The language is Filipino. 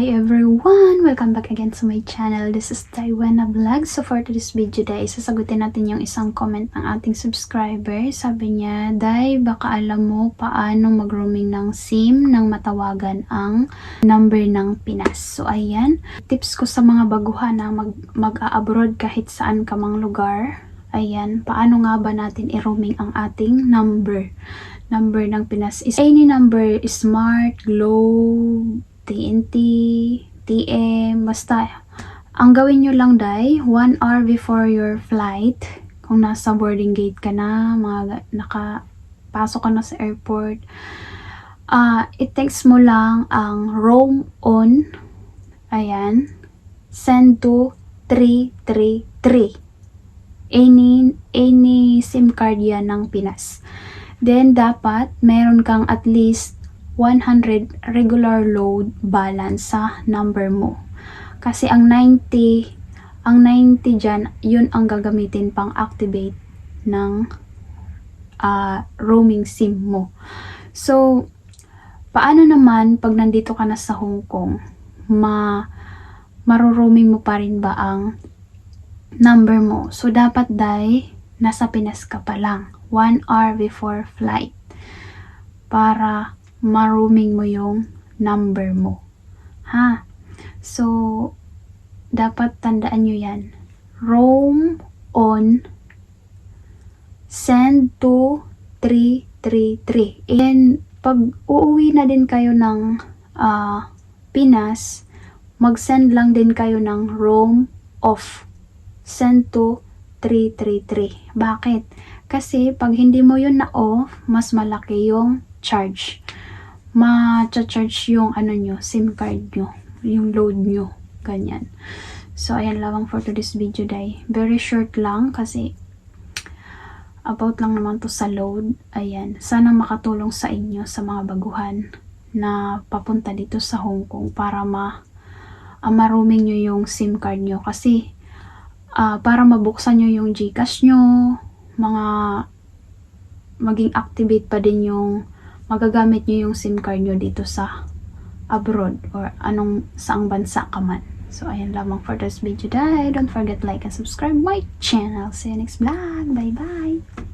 Hi everyone! Welcome back again to my channel. This is Taiwana Vlog. So for today's video day, sasagutin natin yung isang comment ng ating subscriber. Sabi niya, Day, baka alam mo paano mag-roaming ng SIM nang matawagan ang number ng Pinas. So ayan, tips ko sa mga baguhan na mag-a-abroad kahit saan ka mang lugar. Ayan, paano nga ba natin i-roaming ang ating number ng Pinas is any number, Smart, Globe, TNT, TM, basta. Ang gawin nyo lang, Day, 1 hour before your flight, kung nasa boarding gate ka na, nakapasok ka na sa airport, i-text mo lang ang roam on, ayan, send to 333. Any SIM card yan ng Pinas. Then, dapat meron kang at least 100 regular load balance sa number mo. Kasi ang 90 dyan, yun ang gagamitin pang activate ng roaming SIM mo. So, paano naman pag nandito ka na sa Hong Kong, maro-roaming mo pa rin ba ang number mo? So, dapat, Day, nasa Pinas ka pa lang 1 hour before flight para ma-roaming mo yung number mo. Ha? So, dapat tandaan nyo yan. Roam on, send to 333. And pag uuwi na din kayo ng Pinas, mag-send lang din kayo ng roam off, send to 333. Bakit? Kasi pag hindi mo yun na-off, mas malaki yung charge. Ma-charge yung SIM card nyo, yung load nyo, ganyan. So, ayan lamang for today's video, Day. Very short lang kasi about lang naman to sa load. Ayan, sana makatulong sa inyo sa mga baguhan na papunta dito sa Hong Kong para ma-roaming nyo yung SIM card nyo. Kasi, para mabuksan nyo yung GCash nyo, maging activate pa din yung magagamit nyo yung SIM card nyo dito sa abroad or saang bansa ka man. So, ayan lamang for this video, Day. Don't forget like and subscribe my channel. See you next vlog. Bye-bye!